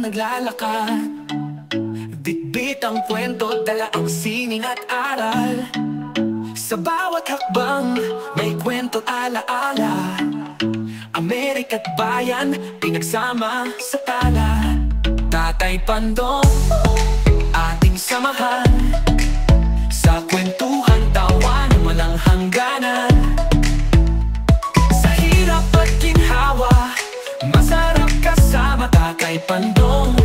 naglalakad. Bitbit ang kwento, dala ang sining at aral. Sa bawat hakbang, may kwento alaala. Amerika't bayan, pinagsama sa tala. Tatay Pandong, ating samahan. Sa kwentuhan, tawanan, walang hangganan. Sa hirap at ginhawa, masarap kasama Tatay Pandong.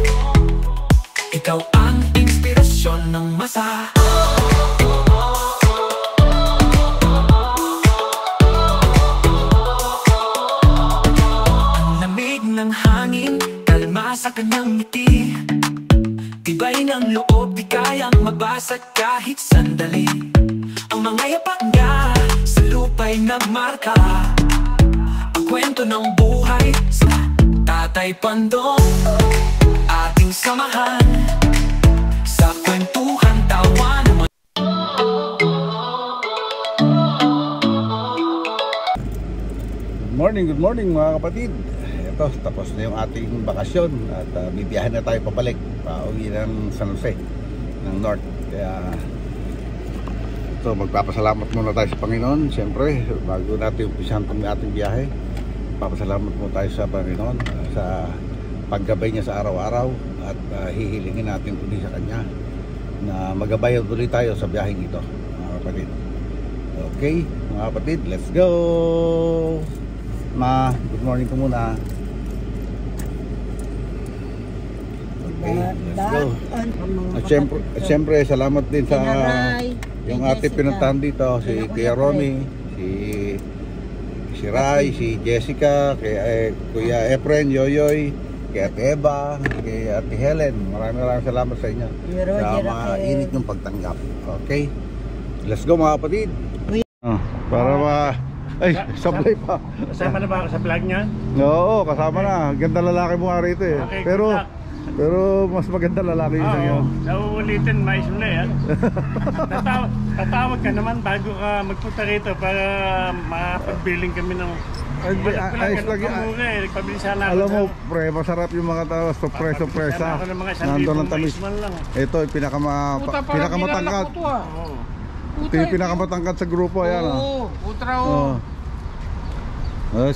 Ikaw ang inspirasyon ng masa. Ang lamig ng hangin, kalma sa kanyang ngiti. Tibay ng loob, di kayang magbasag kahit sandali. Ang mga yapak niya sa lupa'y nagmarka. Ang kwento ng buhay sa Tatay Pandong, ating samahan. Sa kwentuhan, tawanan. Good morning mga kapatid. Ito, tapos na yung ating bakasyon at bibiyahin na tayo pabalik pauwi ng San Jose ng North. Kaya ito, magpapasalamat muna tayo sa Panginoon. Siyempre, bago natin umpisahan itong ating biyahe, magpapasalamat muna tayo sa Panginoon sa paggabay niya sa araw-araw. At hihilingin natin ulit sa Kanya na magabay ulit tayo sa biyaheng ito mga kapatid. Okay mga kapatid, let's go! Good morning ko muna. Okay, let's go. At syempre, salamat din sa yung ating pinuntahan dito, si Kuya Ronnie, si Rai, si Jessica, kay Kuya Efren, Yoyoy, kay Ate Eva, kay Ate Helen. Maraming salamat sa inyo sa mga init ng pagtanggap. Okay, let's go mga kapatid. Para ay, sablay pa. Kasama na ba ako sa vlog niya? Oo, kasama na. Ganda lalaki mo nga rito eh. Okay, pero mas maganda lalaki yung sa'yo. Sa uulitin, mais ulit yan. Tatawag ka naman bago ka magpunta rito para makapagbiling kami ng... Ayos lagi. Alam mo, pre, masarap yung mga tao. Surpresa. Nandun ang tamis. Ito, pinakamatangkad. Ito yung pinakamatangkad sa grupo. Ayan. Oo, ultra o.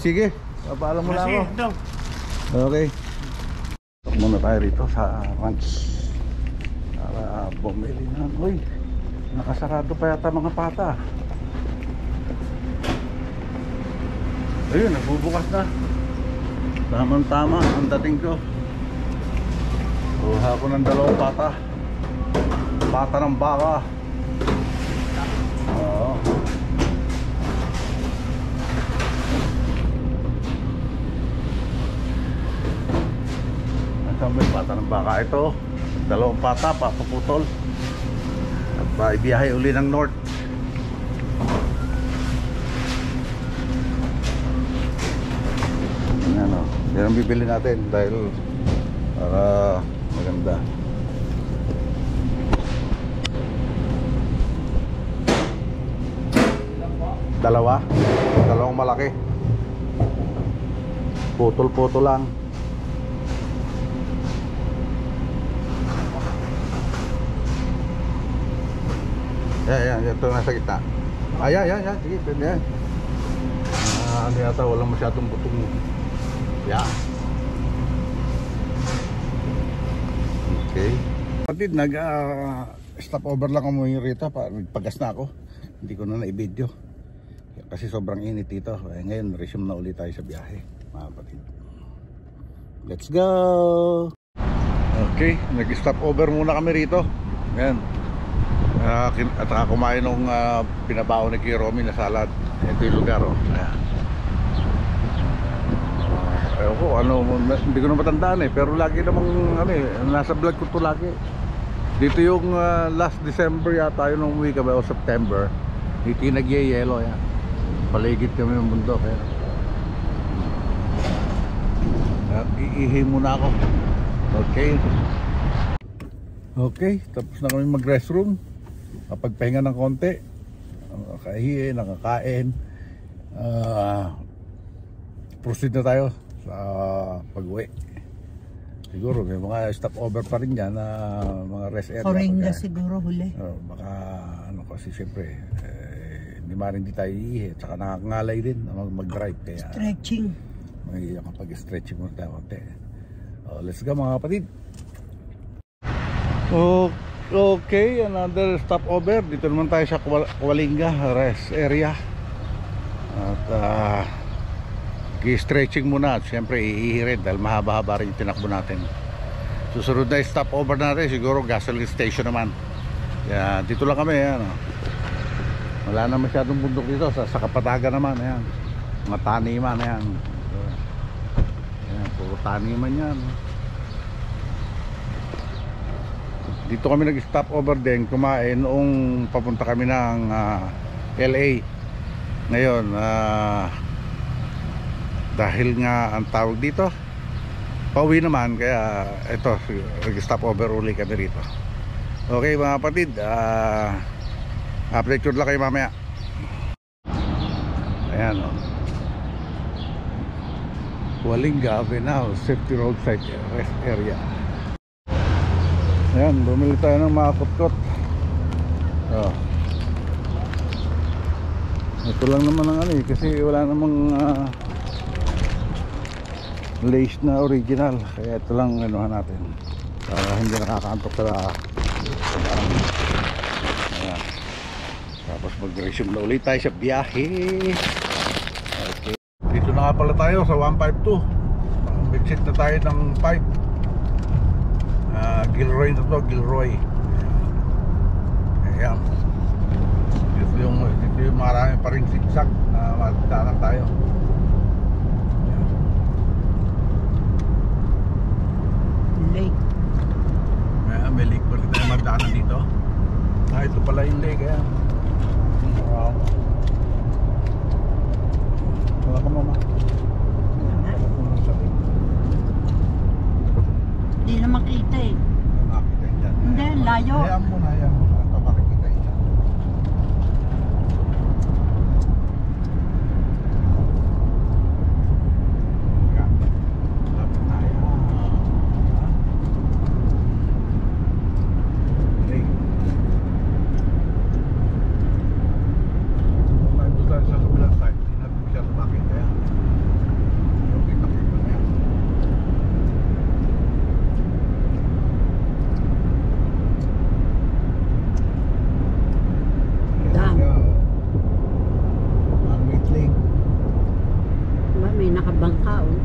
Sige, paalam mo lang ako. Okay. Tok muna tayo rito sa ranch para bumili na. Uy, nakasarado pa yata mga pata. Ayun, nagbubukas na. Tamang-tama ang dating ko. Kuha ko ng 2 pata. Pata ng baka. Oo. Nasaan ba yung pata ng baka? Ito, 2 pata, papaputol. At ibiyahe uli ng North. Ano, yan ang bibili natin dahil para maganda. Dalawang malaki. Putol-putol lang. Yan, ito nasa gitna. Yan, sige, pwede yan. Ano yata, walang masyadong butong. Yan. Okay. Kapatid, stop over lang ako rito. Nagpagas na ako. Hindi ko na i-video kasi sobrang init dito. Ngayon resume na ulit tayo sa biyahe mga kapatid. Let's go. Okay, nag-stop over muna kami rito. Ngayon at kumain ng pinabaon ni Kuya Romy na salad. Ito yung lugar. Ewan ko, hindi ko na matandaan pero lagi namang nasa vlog ko to lagi. Dito yung last December yata yun, nung umuwi kami o September. Dito yung nagyayelo yan. Paligid kami ng bundok. Iihi muna ako. Okay, tapos na kami mag restroom. Kapagpahinga ng konti, nakakahihi, nakakain. Proceed na tayo sa pag-uwi. Siguro may mga stopover pa rin dyan na mga rest area. Oringa siguro huli. Baka ano kasi siyempre hindi maaaring di tayo iihi. Tsaka nakakangalay din mag-drive. Kaya Stretching. Kapag-stretching mo tayo konti. Let's go mga kapatid. Okay, another stopover. Dito naman tayo sa Cahualinga rest area. At stretching muna. Siyempre iihi rin dahil mahaba-haba rin yung tinakbo natin. Susunod na stopover natin siguro gasoline station naman. Kaya dito lang kami. Wala na masyadong bundok dito. Sa Kapatagan naman. Ayan. Mga taniman. Ayan. Puro taniman yan. Dito kami nag-stop over din kumain noong papunta kami ng LA. Ngayon dahil nga ang tawag dito pauwi naman, kaya ito nag-stop over uli kami rito. Okay mga kapatid, update ko lang kayo mamaya. Ayan Cahualinga Avenue Safety Roadside Rest Area. Ayan, bumili tayo ng mga kutkot. Ito lang naman ang kasi wala namang lace na original. Kaya ito lang natin para hindi nakakaantok sa ayan. Tapos mag-resume na ulit tayo sa biyahe. Okay. Dito na nga pala tayo sa 152. Mag-exit na tayo ng 5. Gilroy na to, Gilroy. Ayan. Dito yung marami pa rin zigzag na matatanak tayo. Ayan. Lake. May lake pa rin tayo matatanak dito. Ito pala yung lake. Ayan. Wow. Wala ka mama. Hindi na makita eh. Makita yan. Hindi, layo. Hayaan mo na. Ito makikita yan. Lapit na yan. Tayo tayo sa kabilang side. Hindi natin siya makita yan. Yung kita-kita na yan. May nakabangka oh.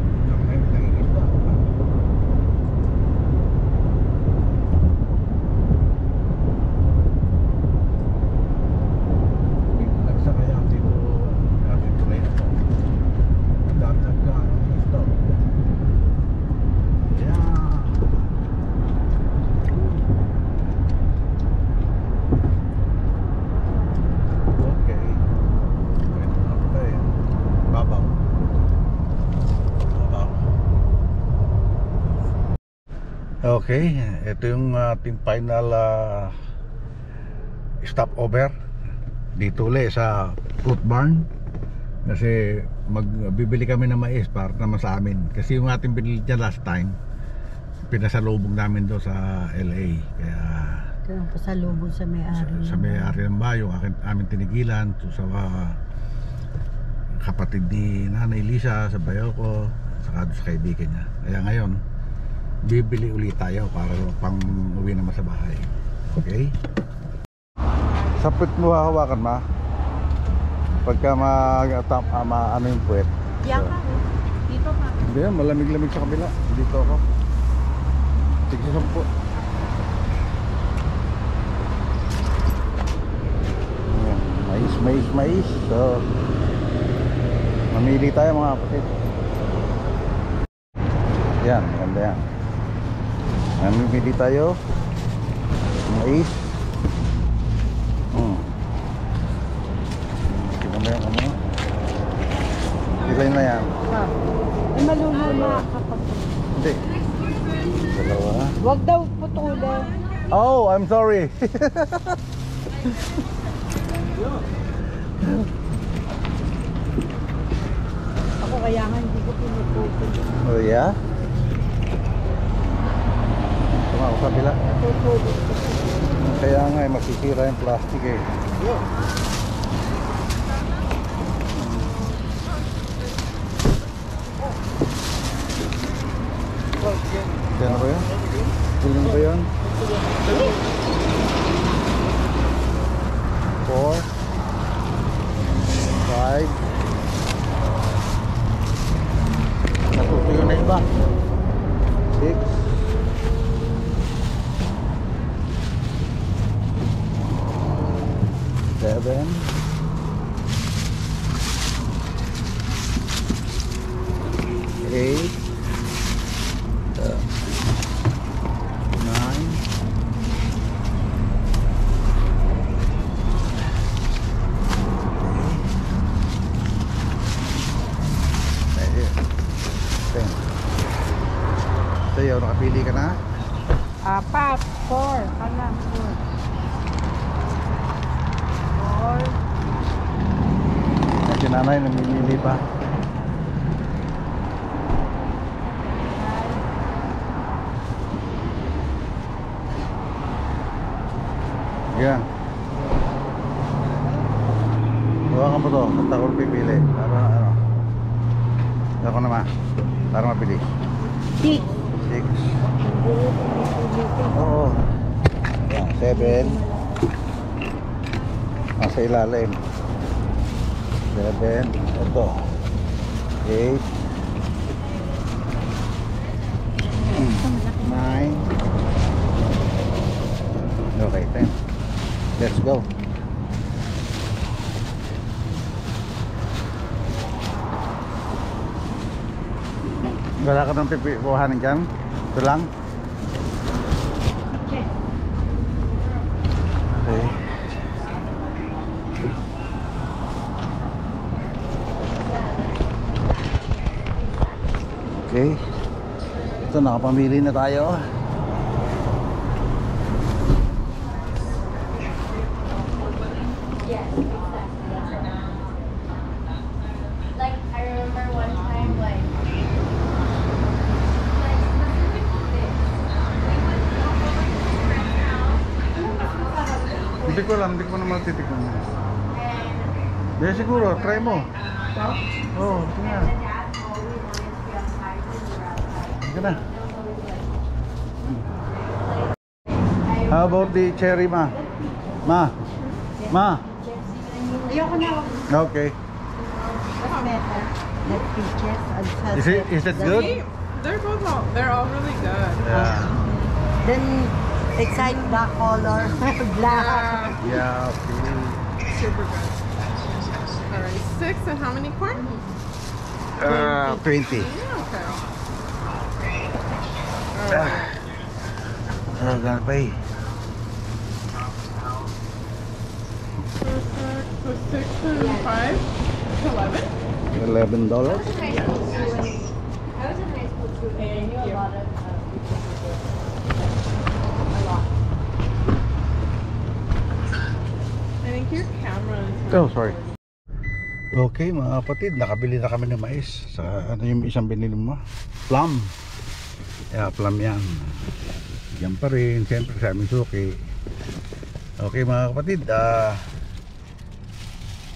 Okay, ito yung ating final stopover dito ulit sa fruit barn. Kasi magbibili kami ng mais para naman sa amin. Kasi yung ating binili dyan last time, pinasalubog namin doon sa LA. Kaya pasalubog sa may-ari. Sa may-ari ng bayo, amin tinigilan. So, sa kapatid ni Nanay Lisa, sa bayo ko, saka sa kaibigan niya. Kaya ngayon, bibili ulit tayo para pang uwi naman sa bahay. Okay? Sapit mo hahawakan ma. Pagka ano yung puwet. Yan ka. Dito ka. Hindi yan, malamig-lamig sa kabila. Dito ako. Sige, 10. Mais. So, mamili tayo mga kapatid. Yan, maganda yan. Mamili tayo mais. Kita mo yan ano? Ilay na yan. Maluluma kapag. Hindi. Dalawa. Wag daw putulin. Oh, I'm sorry. Ako kaya nga hindi ko pinuputol. Oh yeah? ako sa kabila. Kaya nga masisira yung plastic eh. Kaya na ba yun? Tuloy na ba yun? 4 5 natutuyo na iba 6 7 8 Sa'yo, nakapili ka na? 4. Kala, 4. 4. Si nanay namimili pa. Yan. Hawakan mo to, at ako pipili. Para ano? Ako naman. Para mapili. 6. 6. Oo. Yan, 7. Nasa ilalim. 7. Ito. 8. 9. Okay, 10. Let's go. Wala ka nang pipipuhanin dyan? Ito lang? Okay. Okay. Ito, nakapamili na tayo. Like, I remember one time, like, Hindi ko alam, hindi ko naman titikman mo. Di siguro, try mo. Oo, tingnan. Sige na. How about the cherry, ma? Ma? Ma? Ayoko na. Okay. What's better? The peaches and Is it good? They're all really good. Yeah. Then, excite the color. Black. Yeah, okay. Super good. Alright, 6 and how many corn? 20. Yeah, okay. Gonna pay. Perfect. So 6 and 5, $11. $11. I was in high school too, and I knew a lot of people who did. A lot. I think your camera is Oh, sorry. Okay mga kapatid, nakabili na kami ng mais. Sa ano yung isang binili mo? Plum. Yeah, plum yan. Yan pa rin, siyempre sa aming suki. Okay mga kapatid,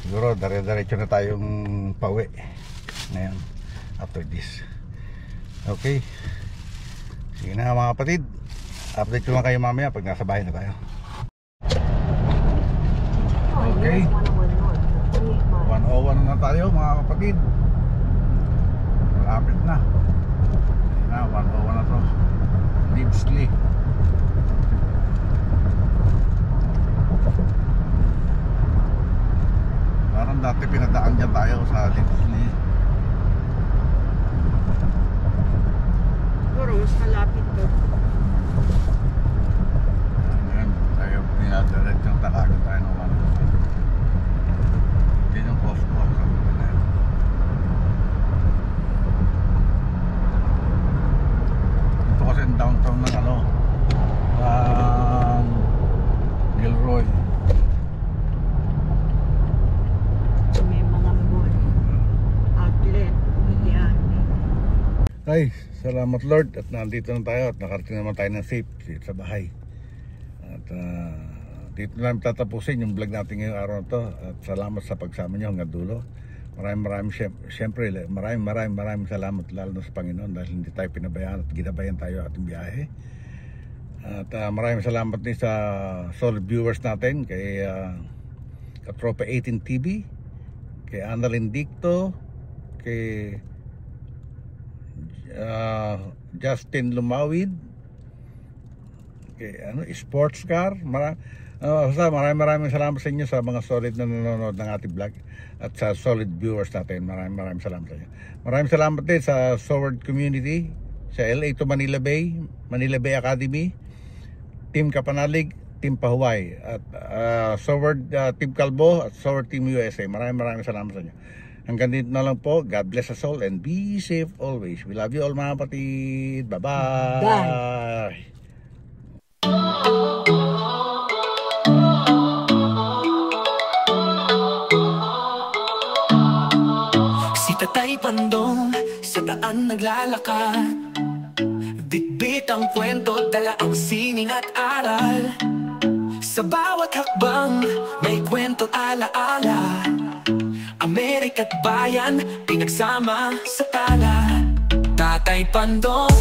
siguro dire-diretso na tayong pauwi ngayon after this. Okay. Sige na mga kapatid, update ko lang kayo mamaya pag nasa bahay na tayo. Okay, 101 na tayo mga kapatid. Malapit na. 101 na to. Livesley. Parang dati pinadaan dyan tayo sa Livesley. Siguro, mas malapit to. Ayan, tayo pinadaret yung takagan tayo ng 101. Yan yung Costco sa mga na yun. Ito kasi yung downtown ng ano, Gilroy. May mga mall. Outlet. Yan. Guys, Salamat Lord at nandito na tayo at nakarating naman tayo ng safe sa bahay. At dito namin tatapusin yung vlog natin ngayong araw na to. At salamat sa pagsama nyo hanggang dulo. Maraming salamat lalo na sa Panginoon dahil hindi tayo pinabayaan at ginabayan tayo ating biyahe. At maraming salamat din sa solid viewers natin kay Katropa 18 TV, kay Annalyn Dicto, kay Justin Lumawid, kay Sports Car. Maraming salamat sa inyo sa mga solid na nanonood ng ating vlog at sa solid viewers natin. Maraming salamat sa inyo. Maraming salamat din sa Sword Community, sa LA to Manila Bay Academy, Team Kapanalig, Team Pahuway at Sword Team Kalbo at Sword Team USA. Maraming salamat sa inyo. Hanggang dito na lang po. God bless us all and be safe always. We love you all mga kapatid. Bye-bye. Bye. Si Tatay Pandong sa daan naglalakad, bitbit ang kwento, dala ang sining at aral. Sa bawat hakbang may kwento alaala, Amerika't bayan pinagsama sa tala. Tatay Pandong